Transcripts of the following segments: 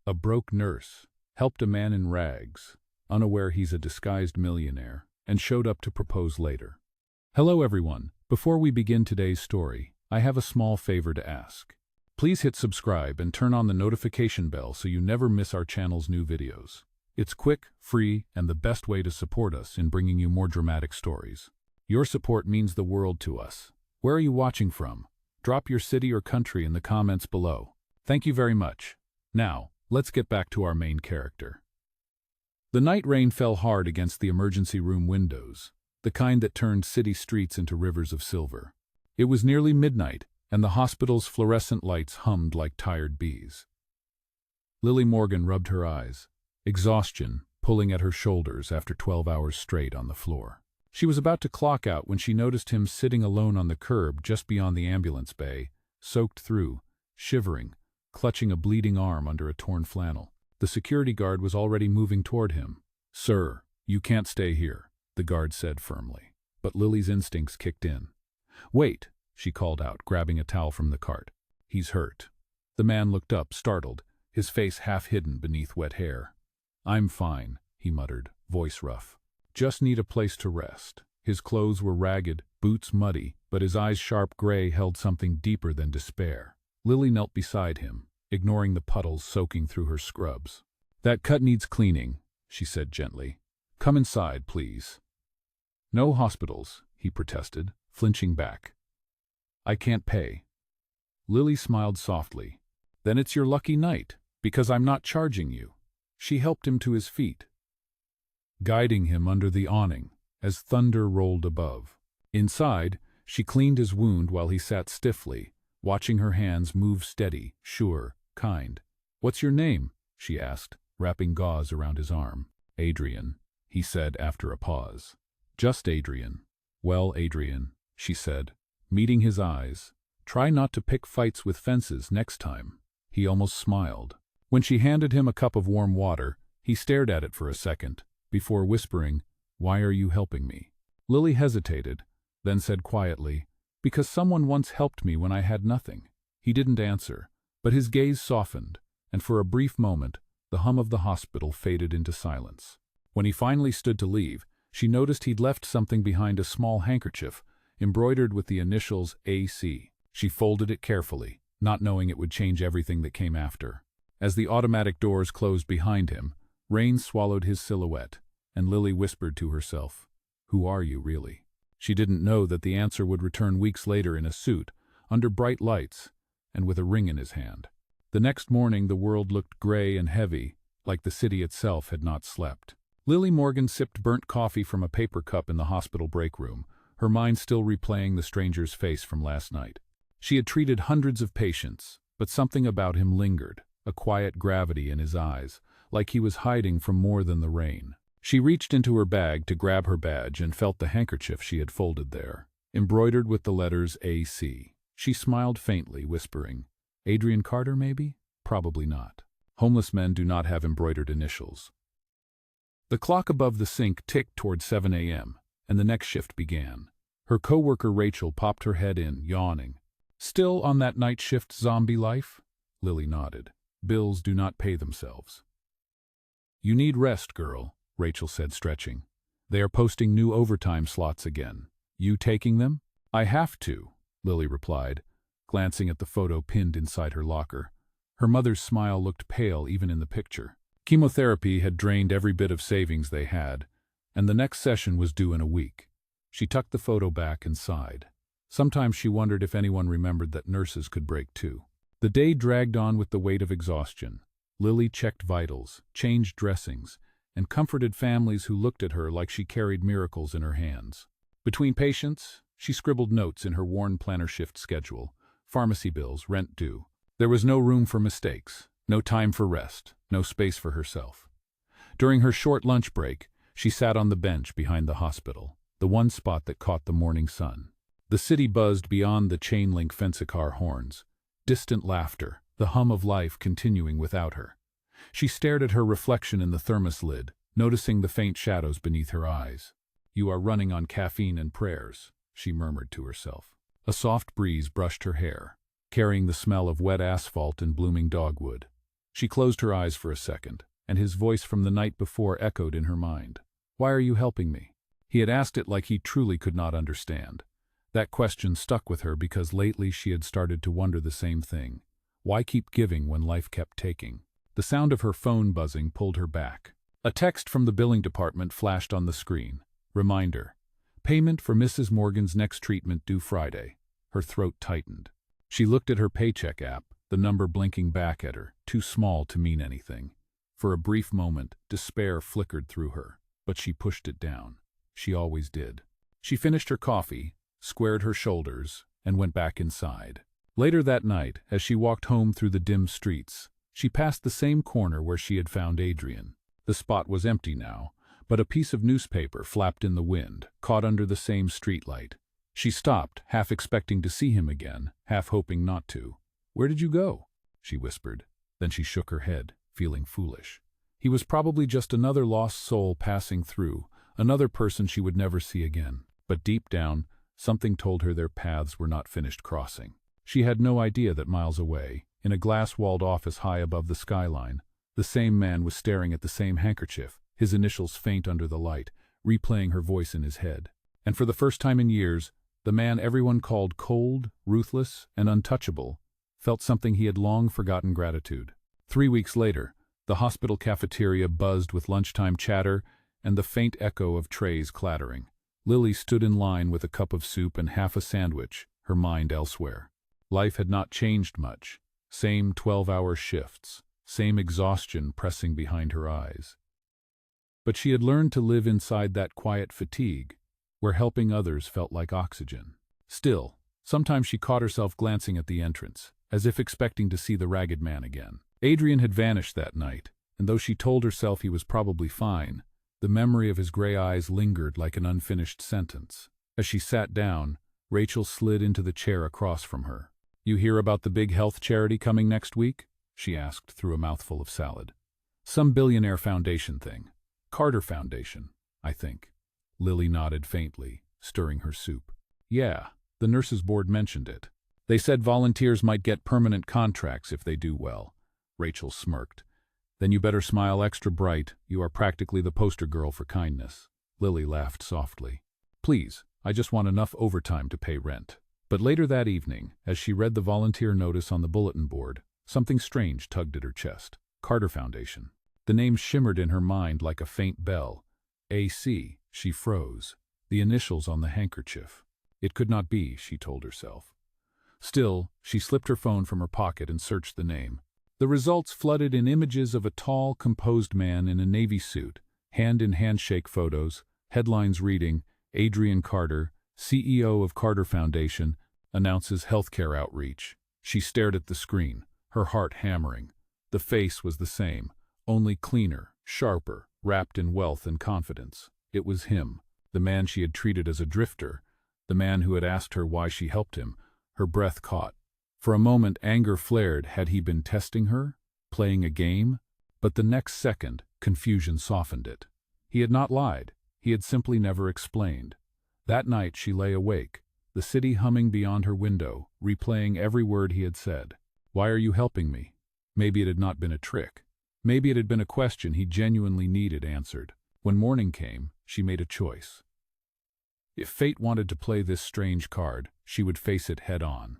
A broke nurse helped a man in rags, unaware he's a disguised millionaire, and showed up to propose later. Hello everyone. Before we begin today's story, I have a small favor to ask. Please hit subscribe and turn on the notification bell so you never miss our channel's new videos. It's quick, free, and the best way to support us in bringing you more dramatic stories. Your support means the world to us. Where are you watching from? Drop your city or country in the comments below. Thank you very much. Now, let's get back to our main character. The night rain fell hard against the emergency room windows, the kind that turned city streets into rivers of silver. It was nearly midnight, and the hospital's fluorescent lights hummed like tired bees. Lily Morgan rubbed her eyes, exhaustion pulling at her shoulders after 12 hours straight on the floor. She was about to clock out when she noticed him sitting alone on the curb just beyond the ambulance bay, soaked through, shivering, clutching a bleeding arm under a torn flannel. The security guard was already moving toward him. "Sir, you can't stay here," the guard said firmly. But Lily's instincts kicked in. "Wait," she called out, grabbing a towel from the cart. "He's hurt." The man looked up, startled, his face half hidden beneath wet hair. "I'm fine," he muttered, voice rough. "Just need a place to rest." His clothes were ragged, boots muddy, but his eyes sharp gray held something deeper than despair. Lily knelt beside him, ignoring the puddles soaking through her scrubs. "That cut needs cleaning," she said gently. "Come inside, please." "No hospitals," he protested, flinching back. "I can't pay." Lily smiled softly. "Then it's your lucky night, because I'm not charging you." She helped him to his feet, guiding him under the awning as thunder rolled above. Inside, she cleaned his wound while he sat stiffly, watching her hands move steady, sure, kind. "What's your name?" she asked, wrapping gauze around his arm. "Adrian," he said after a pause. "Just Adrian." "Well, Adrian," she said, meeting his eyes, "try not to pick fights with fences next time." He almost smiled. When she handed him a cup of warm water, he stared at it for a second, before whispering, "Why are you helping me?" Lily hesitated, then said quietly, "Because someone once helped me when I had nothing." He didn't answer, but his gaze softened, and for a brief moment, the hum of the hospital faded into silence. When he finally stood to leave, she noticed he'd left something behind, a small handkerchief, embroidered with the initials AC. She folded it carefully, not knowing it would change everything that came after. As the automatic doors closed behind him, rain swallowed his silhouette, and Lily whispered to herself, "Who are you, really?" She didn't know that the answer would return weeks later in a suit, under bright lights, and with a ring in his hand. The next morning the world looked gray and heavy, like the city itself had not slept. Lily Morgan sipped burnt coffee from a paper cup in the hospital break room, her mind still replaying the stranger's face from last night. She had treated hundreds of patients, but something about him lingered, a quiet gravity in his eyes, like he was hiding from more than the rain. She reached into her bag to grab her badge and felt the handkerchief she had folded there, embroidered with the letters AC. She smiled faintly, whispering, "Adrian Carter, maybe? Probably not. Homeless men do not have embroidered initials." The clock above the sink ticked toward 7 a.m., and the next shift began. Her co-worker Rachel popped her head in, yawning. "Still on that night shift zombie life?" Lily nodded. "Bills do not pay themselves." "You need rest, girl," Rachel said, stretching. "They are posting new overtime slots again. You taking them?" "I have to," Lily replied, glancing at the photo pinned inside her locker. Her mother's smile looked pale even in the picture. Chemotherapy had drained every bit of savings they had, and the next session was due in a week. She tucked the photo back and sighed. Sometimes she wondered if anyone remembered that nurses could break too. The day dragged on with the weight of exhaustion. Lily checked vitals, changed dressings, and comforted families who looked at her like she carried miracles in her hands. Between patients, she scribbled notes in her worn planner shift schedule, pharmacy bills, rent due. There was no room for mistakes, no time for rest, no space for herself. During her short lunch break, she sat on the bench behind the hospital, the one spot that caught the morning sun. The city buzzed beyond the chain-link fence-car horns, distant laughter, the hum of life continuing without her. She stared at her reflection in the thermos lid, noticing the faint shadows beneath her eyes. "You are running on caffeine and prayers," she murmured to herself. A soft breeze brushed her hair, carrying the smell of wet asphalt and blooming dogwood. She closed her eyes for a second, and his voice from the night before echoed in her mind. "Why are you helping me?" He had asked it like he truly could not understand. That question stuck with her because lately she had started to wonder the same thing. Why keep giving when life kept taking? The sound of her phone buzzing pulled her back. A text from the billing department flashed on the screen. Reminder: payment for Mrs. Morgan's next treatment due Friday. Her throat tightened. She looked at her paycheck app, the number blinking back at her, too small to mean anything. For a brief moment, despair flickered through her, but she pushed it down. She always did. She finished her coffee, squared her shoulders, and went back inside. Later that night, as she walked home through the dim streets, she passed the same corner where she had found Adrian. The spot was empty now, but a piece of newspaper flapped in the wind, caught under the same streetlight. She stopped, half expecting to see him again, half hoping not to. "Where did you go?" she whispered. Then she shook her head, feeling foolish. He was probably just another lost soul passing through, another person she would never see again. But deep down, something told her their paths were not finished crossing. She had no idea that miles away, in a glass-walled office high above the skyline, the same man was staring at the same handkerchief, his initials faint under the light, replaying her voice in his head. And for the first time in years, the man everyone called cold, ruthless, and untouchable felt something he had long forgotten: gratitude. 3 weeks later, the hospital cafeteria buzzed with lunchtime chatter and the faint echo of trays clattering. Lily stood in line with a cup of soup and half a sandwich, her mind elsewhere. Life had not changed much. Same 12-hour shifts, same exhaustion pressing behind her eyes. But she had learned to live inside that quiet fatigue, where helping others felt like oxygen. Still, sometimes she caught herself glancing at the entrance, as if expecting to see the ragged man again. Adrian had vanished that night, and though she told herself he was probably fine, the memory of his gray eyes lingered like an unfinished sentence. As she sat down, Rachel slid into the chair across from her. "You hear about the big health charity coming next week?" she asked through a mouthful of salad. "Some Billionaire Foundation thing. Carter Foundation, I think." Lily nodded faintly, stirring her soup. "Yeah, the nurses' board mentioned it. They said volunteers might get permanent contracts if they do well." Rachel smirked. "Then you better smile extra bright. You are practically the poster girl for kindness." Lily laughed softly. "Please, I just want enough overtime to pay rent." But later that evening, as she read the volunteer notice on the bulletin board, something strange tugged at her chest. Carter Foundation. The name shimmered in her mind like a faint bell. AC. She froze. The initials on the handkerchief. It could not be, she told herself. Still, she slipped her phone from her pocket and searched the name. The results flooded in images of a tall, composed man in a navy suit, hand-in-hand shake photos, headlines reading, "Adrian Carter, CEO of Carter Foundation, announces healthcare outreach." She stared at the screen, her heart hammering. The face was the same, only cleaner, sharper, wrapped in wealth and confidence. It was him, the man she had treated as a drifter, the man who had asked her why she helped him. Her breath caught. For a moment anger flared. Had he been testing her? Playing a game? But the next second, confusion softened it. He had not lied. He had simply never explained. That night she lay awake, the city humming beyond her window, replaying every word he had said. "Why are you helping me?" Maybe it had not been a trick. Maybe it had been a question he genuinely needed answered. When morning came, she made a choice. If fate wanted to play this strange card, she would face it head-on.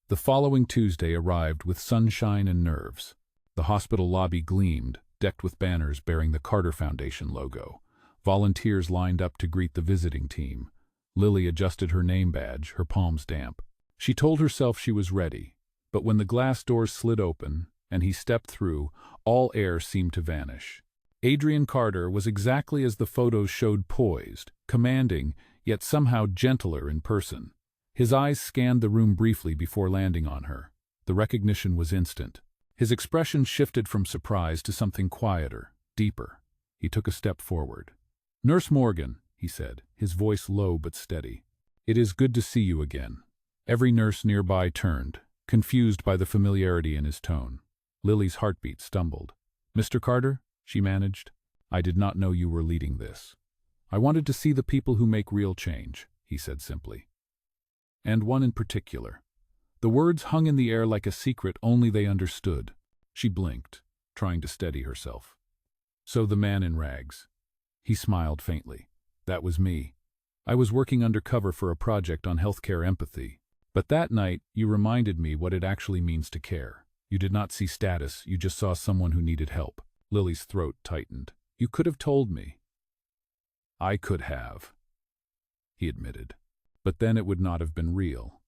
The following Tuesday arrived with sunshine and nerves. The hospital lobby gleamed, decked with banners bearing the Carter Foundation logo. Volunteers lined up to greet the visiting team. Lily adjusted her name badge, her palms damp. She told herself she was ready, but when the glass doors slid open and he stepped through, all air seemed to vanish. Adrian Carter was exactly as the photos showed, poised, commanding, yet somehow gentler in person. His eyes scanned the room briefly before landing on her. The recognition was instant. His expression shifted from surprise to something quieter, deeper. He took a step forward. "Nurse Morgan," he said, his voice low but steady. "It is good to see you again." Every nurse nearby turned, confused by the familiarity in his tone. Lily's heartbeat stumbled. "Mr. Carter?" she managed. "I did not know you were leading this." "I wanted to see the people who make real change," he said simply. "And one in particular." The words hung in the air like a secret only they understood. She blinked, trying to steady herself. So the man in rags. He smiled faintly. That was me. I was working undercover for a project on healthcare empathy. But that night, you reminded me what it actually means to care. You did not see status, you just saw someone who needed help. Lily's throat tightened. You could have told me. I could have, he admitted. But then it would not have been real.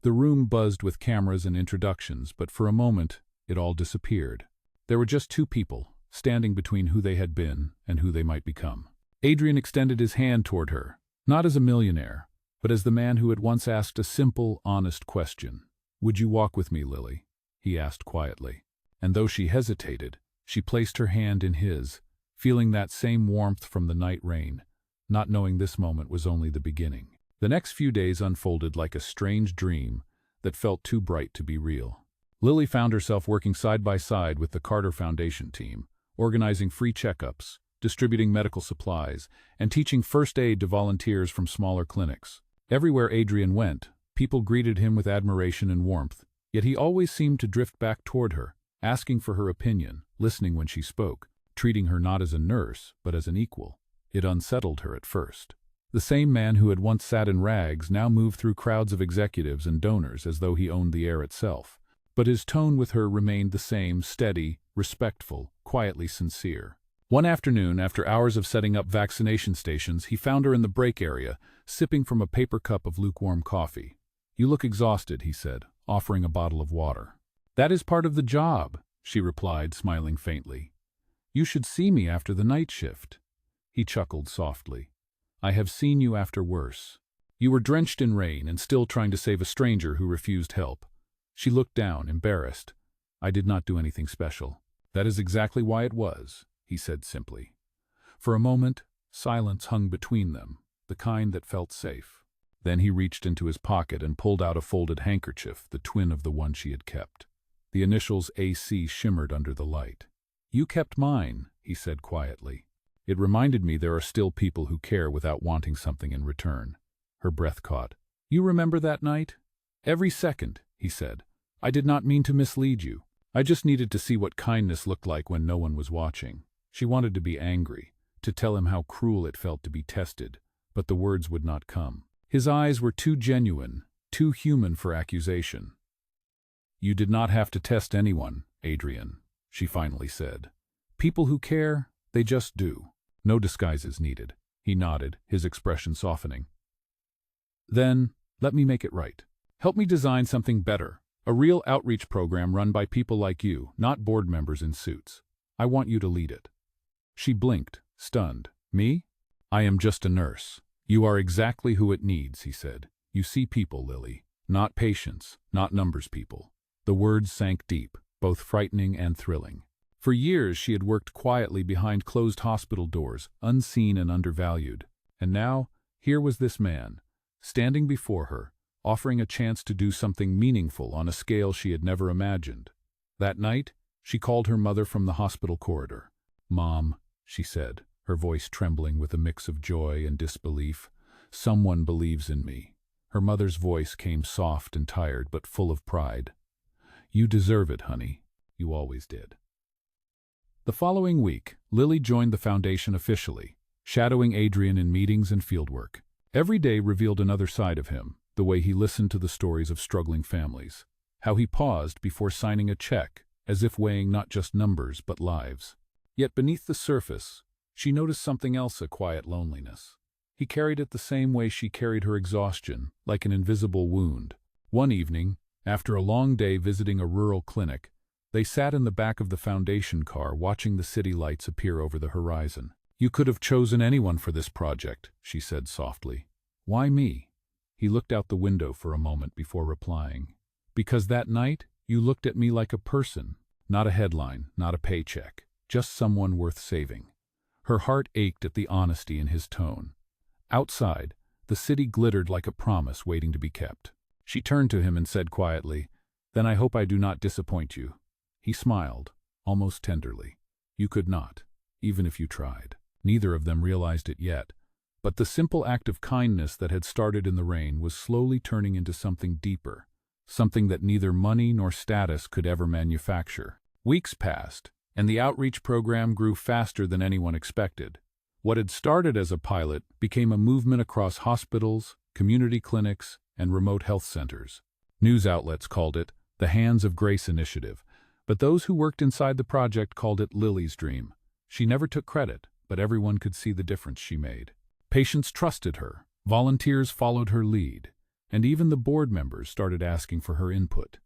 The room buzzed with cameras and introductions, but for a moment, it all disappeared. There were just two people, standing between who they had been and who they might become. Adrian extended his hand toward her, not as a millionaire, but as the man who had once asked a simple, honest question. Would you walk with me, Lily? He asked quietly. And though she hesitated, she placed her hand in his, feeling that same warmth from the night rain, not knowing this moment was only the beginning. The next few days unfolded like a strange dream that felt too bright to be real. Lily found herself working side by side with the Carter Foundation team, organizing free checkups, distributing medical supplies, and teaching first aid to volunteers from smaller clinics. Everywhere Adrian went, people greeted him with admiration and warmth, yet he always seemed to drift back toward her, asking for her opinion, listening when she spoke, treating her not as a nurse, but as an equal. It unsettled her at first. The same man who had once sat in rags now moved through crowds of executives and donors as though he owned the air itself. But his tone with her remained the same, steady, respectful, quietly sincere. One afternoon, after hours of setting up vaccination stations, he found her in the break area, sipping from a paper cup of lukewarm coffee. You look exhausted, he said, offering a bottle of water. That is part of the job, she replied, smiling faintly. You should see me after the night shift. He chuckled softly. I have seen you after worse. You were drenched in rain and still trying to save a stranger who refused help. She looked down, embarrassed. I did not do anything special. That is exactly why it was, he said simply. For a moment, silence hung between them, the kind that felt safe. Then he reached into his pocket and pulled out a folded handkerchief, the twin of the one she had kept. The initials AC shimmered under the light. You kept mine, he said quietly. It reminded me there are still people who care without wanting something in return. Her breath caught. You remember that night? Every second, he said. I did not mean to mislead you. I just needed to see what kindness looked like when no one was watching. She wanted to be angry, to tell him how cruel it felt to be tested, but the words would not come. His eyes were too genuine, too human for accusation. You did not have to test anyone, Adrian, she finally said. People who care, they just do. No disguises needed. He nodded, his expression softening. Then, let me make it right. Help me design something better. A real outreach program run by people like you, not board members in suits. I want you to lead it. She blinked, stunned. Me? I am just a nurse. You are exactly who it needs, he said. You see people, Lily. Not patients, not numbers people. The words sank deep, both frightening and thrilling. For years she had worked quietly behind closed hospital doors, unseen and undervalued. And now, here was this man, standing before her, offering a chance to do something meaningful on a scale she had never imagined. That night, she called her mother from the hospital corridor. Mom, she said, her voice trembling with a mix of joy and disbelief. Someone believes in me. Her mother's voice came soft and tired, but full of pride. You deserve it, honey. You always did. The following week, Lily joined the foundation officially, shadowing Adrian in meetings and fieldwork. Every day revealed another side of him, the way he listened to the stories of struggling families, how he paused before signing a check, as if weighing not just numbers but lives. Yet beneath the surface, she noticed something else, a quiet loneliness. He carried it the same way she carried her exhaustion, like an invisible wound. One evening, after a long day visiting a rural clinic, they sat in the back of the foundation car watching the city lights appear over the horizon. You could have chosen anyone for this project, she said softly. Why me? He looked out the window for a moment before replying. Because that night, you looked at me like a person, not a headline, not a paycheck, just someone worth saving. Her heart ached at the honesty in his tone. Outside, the city glittered like a promise waiting to be kept. She turned to him and said quietly, Then I hope I do not disappoint you. He smiled, almost tenderly. You could not, even if you tried. Neither of them realized it yet, but the simple act of kindness that had started in the rain was slowly turning into something deeper, something that neither money nor status could ever manufacture. Weeks passed, and the outreach program grew faster than anyone expected. What had started as a pilot became a movement across hospitals, community clinics, and remote health centers. News outlets called it the Hands of Grace Initiative, but those who worked inside the project called it Lily's dream. She never took credit, but everyone could see the difference she made. Patients trusted her, volunteers followed her lead, and even the board members started asking for her input.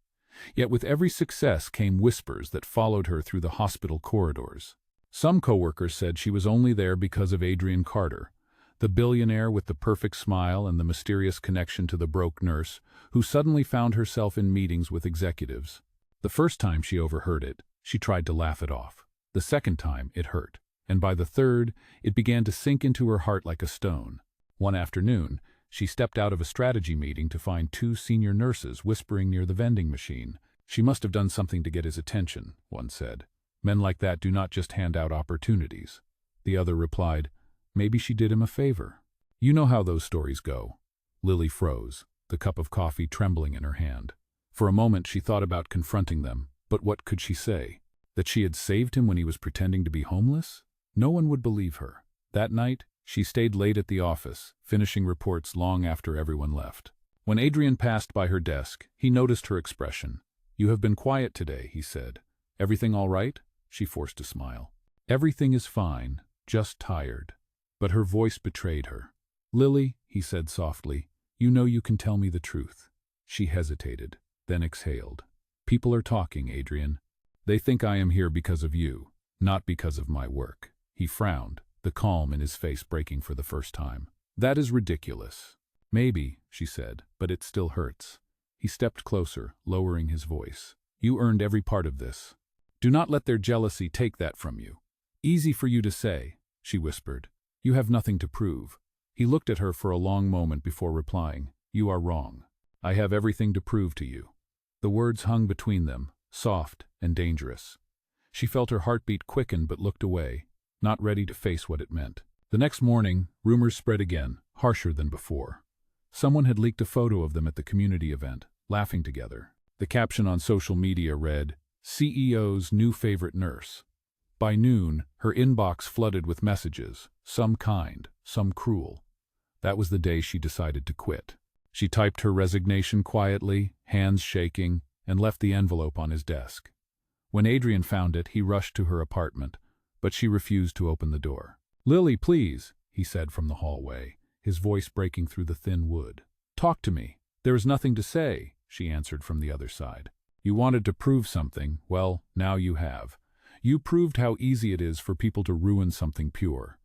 Yet with every success came whispers that followed her through the hospital corridors. Some coworkers said she was only there because of Adrian Carter, the billionaire with the perfect smile and the mysterious connection to the broke nurse, who suddenly found herself in meetings with executives. The first time she overheard it, she tried to laugh it off. The second time, it hurt. And by the third, it began to sink into her heart like a stone. One afternoon, she stepped out of a strategy meeting to find two senior nurses whispering near the vending machine. She must have done something to get his attention, one said. Men like that do not just hand out opportunities. The other replied, maybe she did him a favor. You know how those stories go. Lily froze, the cup of coffee trembling in her hand. For a moment she thought about confronting them, but what could she say? That she had saved him when he was pretending to be homeless? No one would believe her. That night, she stayed late at the office, finishing reports long after everyone left. When Adrian passed by her desk, he noticed her expression. You have been quiet today, he said. Everything all right? She forced a smile. Everything is fine, just tired. But her voice betrayed her. Lily, he said softly, you know you can tell me the truth. She hesitated, then exhaled. People are talking, Adrian. They think I am here because of you, not because of my work. He frowned, the calm in his face breaking for the first time. That is ridiculous. Maybe, she said, but it still hurts. He stepped closer, lowering his voice. You earned every part of this. Do not let their jealousy take that from you. Easy for you to say, she whispered. You have nothing to prove. He looked at her for a long moment before replying. You are wrong. I have everything to prove to you. The words hung between them, soft and dangerous. She felt her heartbeat quicken but looked away, not ready to face what it meant. The next morning, rumors spread again, harsher than before. Someone had leaked a photo of them at the community event, laughing together. The caption on social media read, CEO's new favorite nurse. By noon, her inbox flooded with messages, some kind, some cruel. That was the day she decided to quit. She typed her resignation quietly, hands shaking, and left the envelope on his desk. When Adrian found it, he rushed to her apartment, but she refused to open the door. Lily, please, he said from the hallway, his voice breaking through the thin wood. Talk to me. There is nothing to say, she answered from the other side. You wanted to prove something, well, now you have. You proved how easy it is for people to ruin something pure.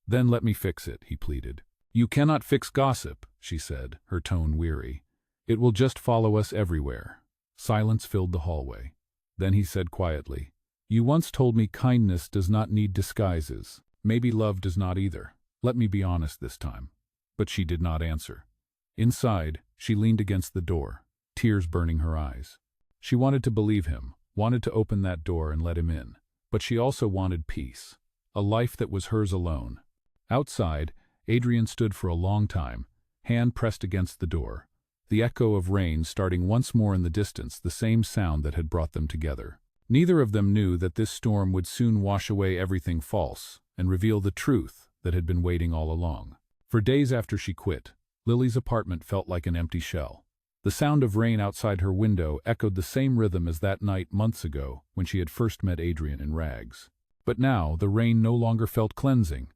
Then let me fix it, he pleaded. You cannot fix gossip, she said, her tone weary. It will just follow us everywhere. Silence filled the hallway. Then he said quietly, You once told me kindness does not need disguises. Maybe love does not either. Let me be honest this time. But she did not answer. Inside, she leaned against the door, tears burning her eyes. She wanted to believe him, wanted to open that door and let him in. But she also wanted peace, a life that was hers alone. Outside, Adrian stood for a long time, hand pressed against the door, the echo of rain starting once more in the distance, the same sound that had brought them together. Neither of them knew that this storm would soon wash away everything false and reveal the truth that had been waiting all along. For days after she quit, Lily's apartment felt like an empty shell. The sound of rain outside her window echoed the same rhythm as that night months ago when she had first met Adrian in rags. But now the rain no longer felt cleansing.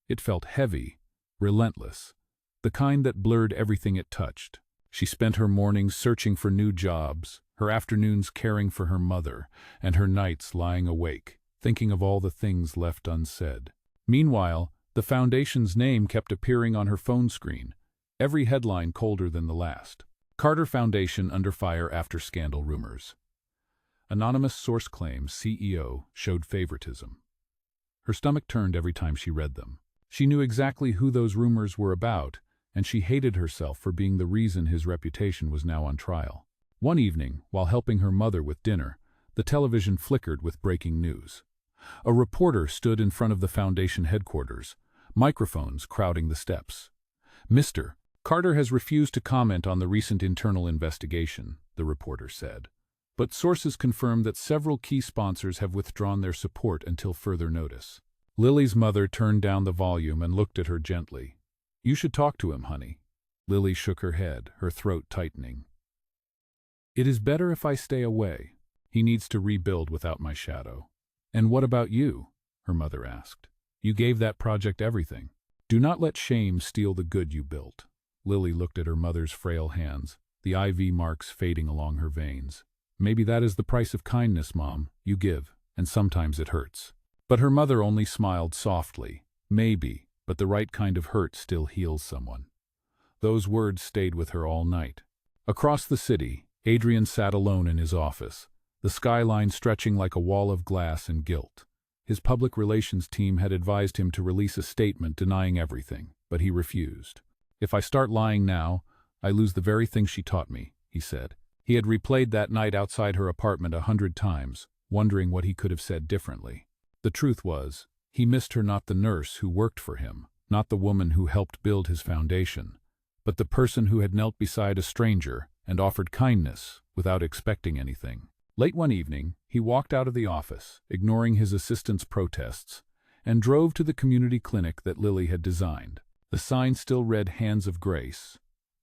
It felt heavy, relentless, the kind that blurred everything it touched. She spent her mornings searching for new jobs, her afternoons caring for her mother, and her nights lying awake, thinking of all the things left unsaid. Meanwhile, the foundation's name kept appearing on her phone screen, every headline colder than the last. Carter Foundation under fire after scandal rumors. Anonymous source claims CEO showed favoritism. Her stomach turned every time she read them. She knew exactly who those rumors were about, and she hated herself for being the reason his reputation was now on trial. One evening, while helping her mother with dinner, the television flickered with breaking news. A reporter stood in front of the foundation headquarters, microphones crowding the steps. Mr. Carter has refused to comment on the recent internal investigation, the reporter said. but sources confirm that several key sponsors have withdrawn their support until further notice. Lily's mother turned down the volume and looked at her gently. "You should talk to him, honey." Lily shook her head, her throat tightening. "It is better if I stay away. He needs to rebuild without my shadow." "And what about you?" her mother asked. "You gave that project everything. Do not let shame steal the good you built." Lily looked at her mother's frail hands, the IV marks fading along her veins. "Maybe that is the price of kindness, Mom. You give, and sometimes it hurts." But her mother only smiled softly. "Maybe, but the right kind of hurt still heals someone." Those words stayed with her all night. Across the city, Adrian sat alone in his office, the skyline stretching like a wall of glass and guilt. His public relations team had advised him to release a statement denying everything, but he refused. "If I start lying now, I lose the very thing she taught me," he said. He had replayed that night outside her apartment 100 times, wondering what he could have said differently. The truth was, he missed her, not the nurse who worked for him, not the woman who helped build his foundation, but the person who had knelt beside a stranger and offered kindness without expecting anything. Late one evening, he walked out of the office, ignoring his assistant's protests, and drove to the community clinic that Lily had designed. The sign still read "Hands of Grace,"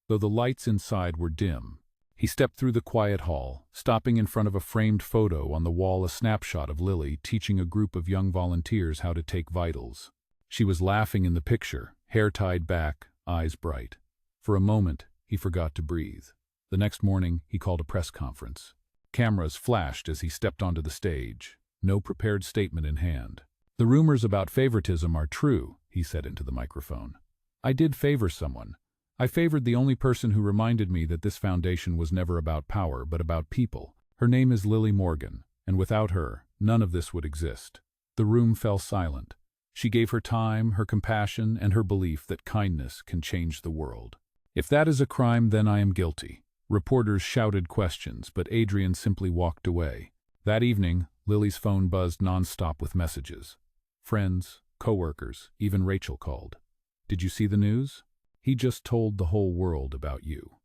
though the lights inside were dim. He stepped through the quiet hall, stopping in front of a framed photo on the wall, a snapshot of Lily teaching a group of young volunteers how to take vitals. She was laughing in the picture, hair tied back, eyes bright. For a moment, he forgot to breathe. The next morning, he called a press conference. Cameras flashed as he stepped onto the stage, no prepared statement in hand. "The rumors about favoritism are true," he said into the microphone. "I did favor someone. I favored the only person who reminded me that this foundation was never about power, but about people. Her name is Lily Morgan, and without her, none of this would exist." The room fell silent. She gave her time, her compassion, and her belief that kindness can change the world. "If that is a crime, then I am guilty." Reporters shouted questions, but Adrian simply walked away. That evening, Lily's phone buzzed nonstop with messages. Friends, coworkers, even Rachel called. "Did you see the news? He just told the whole world about you."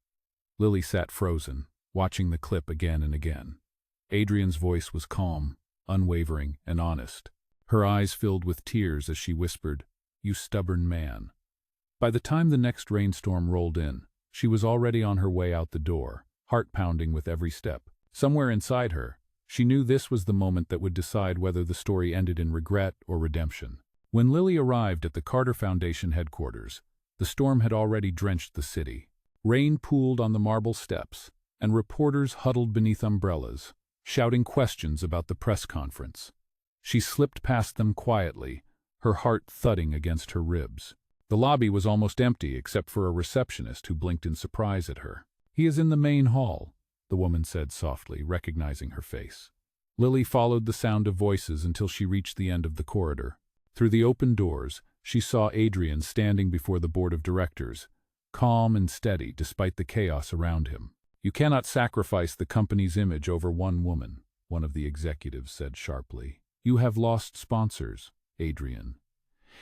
Lily sat frozen, watching the clip again and again. Adrian's voice was calm, unwavering, and honest. Her eyes filled with tears as she whispered, "You stubborn man." By the time the next rainstorm rolled in, she was already on her way out the door, heart pounding with every step. Somewhere inside her, she knew this was the moment that would decide whether the story ended in regret or redemption. When Lily arrived at the Carter Foundation headquarters, the storm had already drenched the city. Rain pooled on the marble steps, and reporters huddled beneath umbrellas, shouting questions about the press conference. She slipped past them quietly, her heart thudding against her ribs. The lobby was almost empty except for a receptionist who blinked in surprise at her. "He is in the main hall," the woman said softly, recognizing her face. Lily followed the sound of voices until she reached the end of the corridor. Through the open doors, she saw Adrian standing before the board of directors, calm and steady despite the chaos around him. "You cannot sacrifice the company's image over one woman," one of the executives said sharply. "You have lost sponsors, Adrian."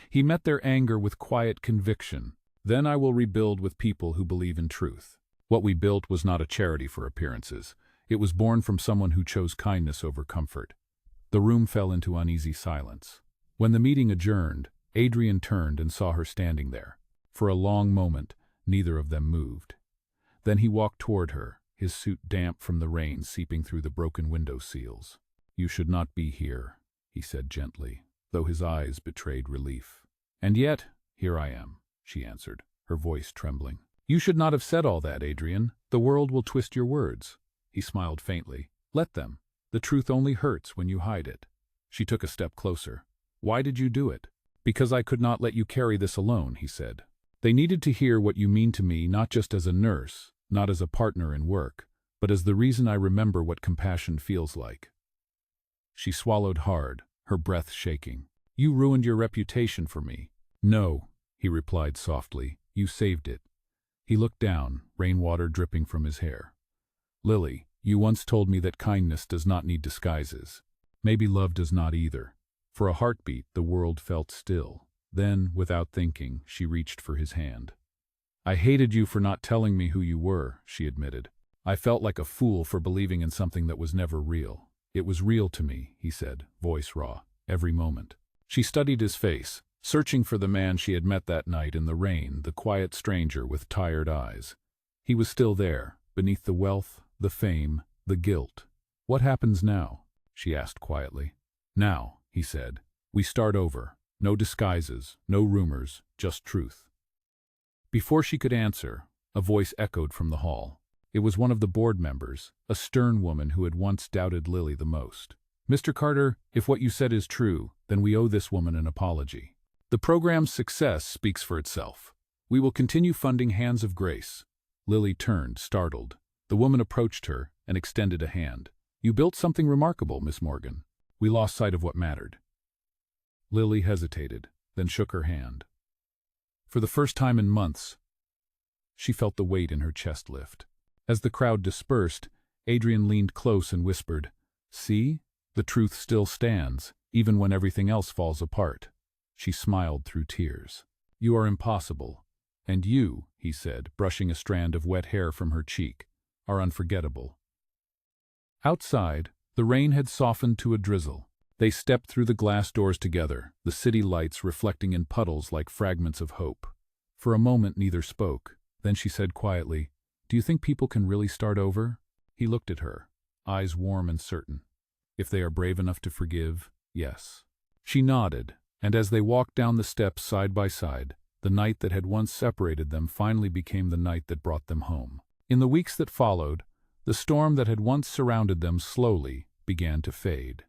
He met their anger with quiet conviction. "Then I will rebuild with people who believe in truth." What we built was not a charity for appearances. It was born from someone who chose kindness over comfort. The room fell into uneasy silence. When the meeting adjourned, Adrian turned and saw her standing there. For a long moment, neither of them moved. Then he walked toward her, his suit damp from the rain seeping through the broken window seals. "You should not be here," he said gently, though his eyes betrayed relief. "And yet, here I am," she answered, her voice trembling. "You should not have said all that, Adrian. The world will twist your words." He smiled faintly. "Let them. The truth only hurts when you hide it." She took a step closer. "Why did you do it?" "Because I could not let you carry this alone," he said. "They needed to hear what you mean to me, not just as a nurse, not as a partner in work, but as the reason I remember what compassion feels like." She swallowed hard, her breath shaking. "You ruined your reputation for me." "No," he replied softly. "You saved it." He looked down, rainwater dripping from his hair. "Lily, you once told me that kindness does not need disguises. Maybe love does not either." For a heartbeat, the world felt still. Then, without thinking, she reached for his hand. "I hated you for not telling me who you were," she admitted. I felt like a fool for believing in something that was never real. It was real to me, he said, voice raw, every moment. She studied his face, searching for the man she had met that night in the rain, the quiet stranger with tired eyes. He was still there, beneath the wealth, the fame, the guilt. What happens now? She asked quietly. Now, he said, we start over. No disguises, no rumors, just truth. Before she could answer, a voice echoed from the hall. It was one of the board members, a stern woman who had once doubted Lily the most. Mr. Carter, if what you said is true, then we owe this woman an apology. The program's success speaks for itself. We will continue funding Hands of Grace. Lily turned, startled. The woman approached her and extended a hand. You built something remarkable, Miss Morgan. We lost sight of what mattered. Lily hesitated, then shook her hand. For the first time in months, she felt the weight in her chest lift. As the crowd dispersed, Adrian leaned close and whispered, See? The truth still stands, even when everything else falls apart. She smiled through tears. You are impossible. And you, he said, brushing a strand of wet hair from her cheek, are unforgettable. Outside, the rain had softened to a drizzle. They stepped through the glass doors together, the city lights reflecting in puddles like fragments of hope. For a moment neither spoke. Then she said quietly, Do you think people can really start over? He looked at her, eyes warm and certain. If they are brave enough to forgive, yes. She nodded, and as they walked down the steps side by side, the night that had once separated them finally became the night that brought them home. In the weeks that followed, the storm that had once surrounded them slowly began to fade.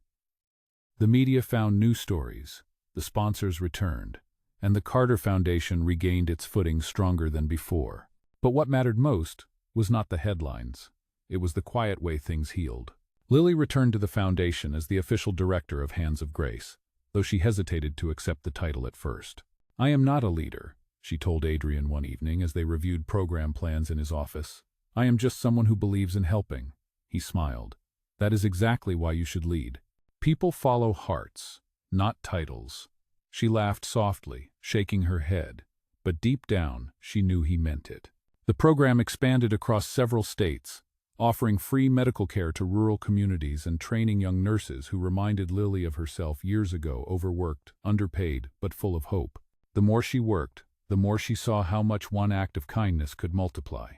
The media found new stories, the sponsors returned, and the Carter Foundation regained its footing stronger than before. But what mattered most was not the headlines. It was the quiet way things healed. Lily returned to the foundation as the official director of Hands of Grace, though she hesitated to accept the title at first. I am not a leader, she told Adrian one evening as they reviewed program plans in his office. I am just someone who believes in helping. He smiled. That is exactly why you should lead. People follow hearts, not titles. She laughed softly, shaking her head, but deep down she knew he meant it. The program expanded across several states, offering free medical care to rural communities and training young nurses who reminded Lily of herself years ago, overworked, underpaid, but full of hope. The more she worked, the more she saw how much one act of kindness could multiply.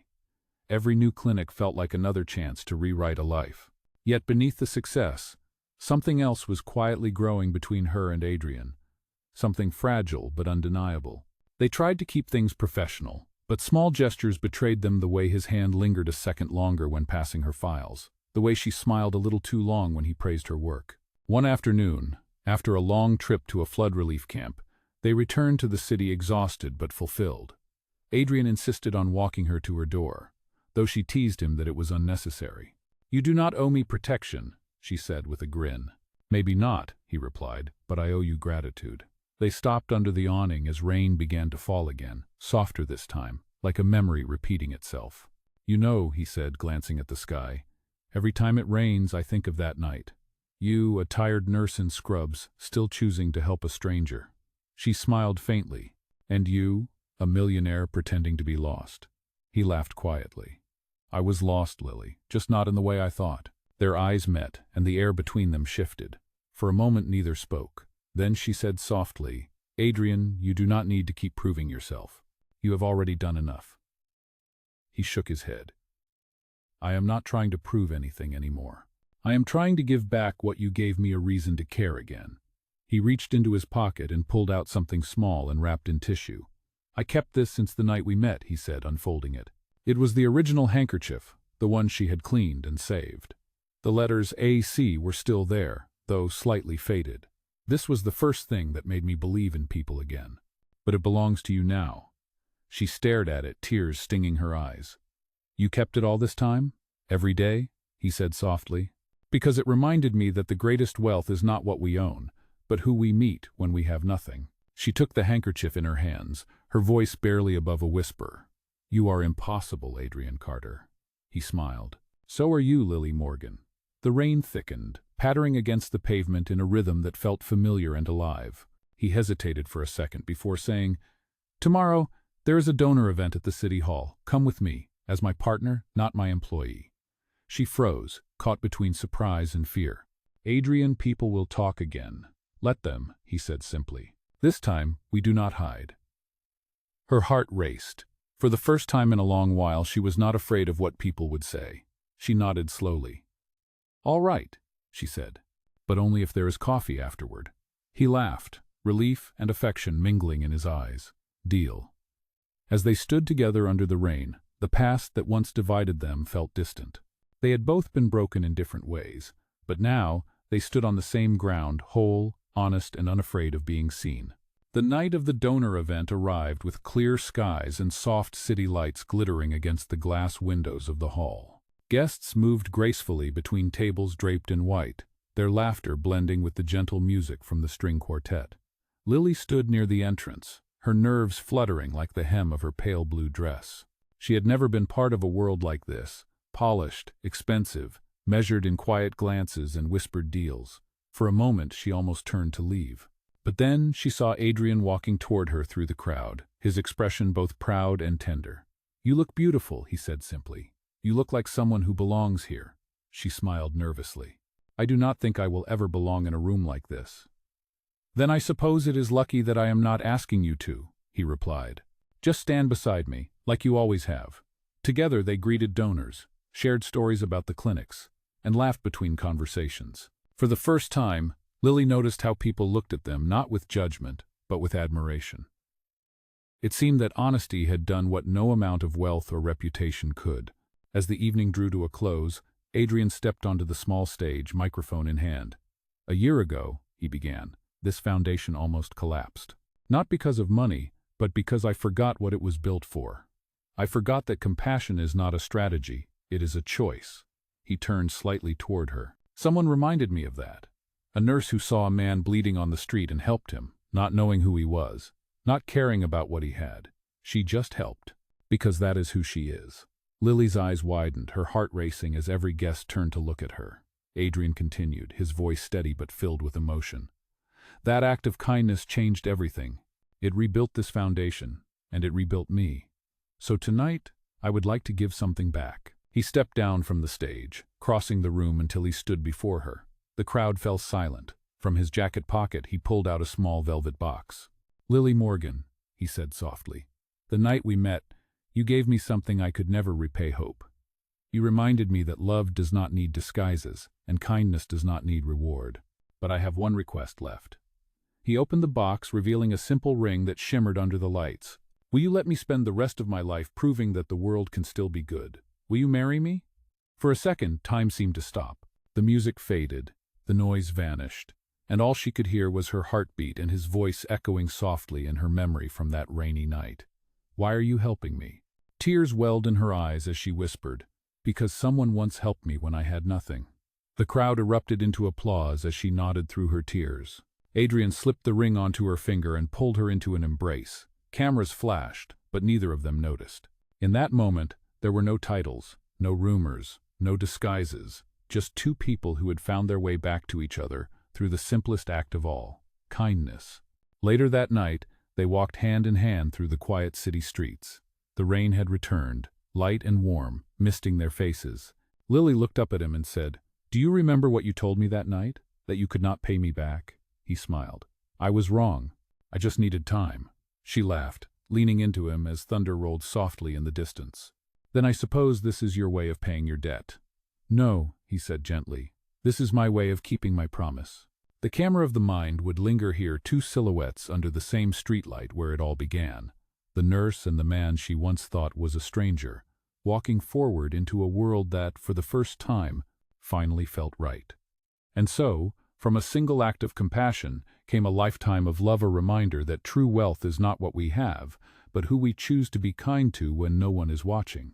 Every new clinic felt like another chance to rewrite a life. Yet beneath the success, something else was quietly growing between her and Adrian. Something fragile but undeniable. They tried to keep things professional, but small gestures betrayed them, the way his hand lingered a second longer when passing her files, the way she smiled a little too long when he praised her work. One afternoon, after a long trip to a flood relief camp, they returned to the city exhausted but fulfilled. Adrian insisted on walking her to her door, though she teased him that it was unnecessary. You do not owe me protection, she said with a grin. Maybe not, he replied, but I owe you gratitude. They stopped under the awning as rain began to fall again, softer this time, like a memory repeating itself. You know, he said, glancing at the sky, every time it rains I think of that night. You, a tired nurse in scrubs, still choosing to help a stranger. She smiled faintly. And you, a millionaire pretending to be lost. He laughed quietly. I was lost, Lily, just not in the way I thought. Their eyes met, and the air between them shifted. For a moment neither spoke. Then she said softly, Adrian, you do not need to keep proving yourself. You have already done enough. He shook his head. I am not trying to prove anything anymore. I am trying to give back what you gave me a reason to care again. He reached into his pocket and pulled out something small and wrapped in tissue. I kept this since the night we met, he said, unfolding it. It was the original handkerchief, the one she had cleaned and saved. The letters AC were still there, though slightly faded. This was the first thing that made me believe in people again. But it belongs to you now. She stared at it, tears stinging her eyes. You kept it all this time? Every day? He said softly. Because it reminded me that the greatest wealth is not what we own, but who we meet when we have nothing. She took the handkerchief in her hands, her voice barely above a whisper. You are impossible, Adrian Carter. He smiled. So are you, Lily Morgan. The rain thickened, pattering against the pavement in a rhythm that felt familiar and alive. He hesitated for a second before saying, Tomorrow, there is a donor event at the city hall. Come with me. As my partner, not my employee. She froze, caught between surprise and fear. Adrian, people will talk again. Let them, he said simply. This time, we do not hide. Her heart raced. For the first time in a long while, she was not afraid of what people would say. She nodded slowly. All right, she said, but only if there is coffee afterward. He laughed, relief and affection mingling in his eyes. Deal. As they stood together under the rain, the past that once divided them felt distant. They had both been broken in different ways, but now they stood on the same ground, whole, honest, and unafraid of being seen. The night of the donor event arrived with clear skies and soft city lights glittering against the glass windows of the hall. Guests moved gracefully between tables draped in white, their laughter blending with the gentle music from the string quartet. Lily stood near the entrance, her nerves fluttering like the hem of her pale blue dress. She had never been part of a world like this, polished, expensive, measured in quiet glances and whispered deals. For a moment she almost turned to leave. But then she saw Adrian walking toward her through the crowd, his expression both proud and tender. You look beautiful, he said simply. You look like someone who belongs here. She smiled nervously. I do not think I will ever belong in a room like this. Then I suppose it is lucky that I am not asking you to, he replied. Just stand beside me, like you always have. Together they greeted donors, shared stories about the clinics, and laughed between conversations. For the first time, Lily noticed how people looked at them not with judgment, but with admiration. It seemed that honesty had done what no amount of wealth or reputation could. As the evening drew to a close, Adrian stepped onto the small stage, microphone in hand. A year ago, he began, this foundation almost collapsed. Not because of money, but because I forgot what it was built for. I forgot that compassion is not a strategy, it is a choice. He turned slightly toward her. Someone reminded me of that. A nurse who saw a man bleeding on the street and helped him, not knowing who he was, not caring about what he had. She just helped, because that is who she is. Lily's eyes widened, her heart racing as every guest turned to look at her. Adrian continued, his voice steady but filled with emotion. That act of kindness changed everything. It rebuilt this foundation, and it rebuilt me. So tonight, I would like to give something back. He stepped down from the stage, crossing the room until he stood before her. The crowd fell silent. From his jacket pocket, he pulled out a small velvet box. Lily Morgan, he said softly. The night we met, you gave me something I could never repay hope. You reminded me that love does not need disguises, and kindness does not need reward. But I have one request left. He opened the box, revealing a simple ring that shimmered under the lights. Will you let me spend the rest of my life proving that the world can still be good? Will you marry me? For a second, time seemed to stop. The music faded, the noise vanished, and all she could hear was her heartbeat and his voice echoing softly in her memory from that rainy night. Why are you helping me? Tears welled in her eyes as she whispered, because someone once helped me when I had nothing. The crowd erupted into applause as she nodded through her tears. Adrian slipped the ring onto her finger and pulled her into an embrace. Cameras flashed, but neither of them noticed. In that moment, there were no titles, no rumors, no disguises, just two people who had found their way back to each other through the simplest act of all, kindness. Later that night, they walked hand in hand through the quiet city streets. The rain had returned, light and warm, misting their faces. Lily looked up at him and said, Do you remember what you told me that night? That you could not pay me back? He smiled. I was wrong. I just needed time. She laughed, leaning into him as thunder rolled softly in the distance. Then I suppose this is your way of paying your debt. No, he said gently. This is my way of keeping my promise. The camera of the mind would linger here, two silhouettes under the same streetlight where it all began. The nurse and the man she once thought was a stranger, walking forward into a world that, for the first time, finally felt right. And so, from a single act of compassion, came a lifetime of love, a reminder that true wealth is not what we have, but who we choose to be kind to when no one is watching.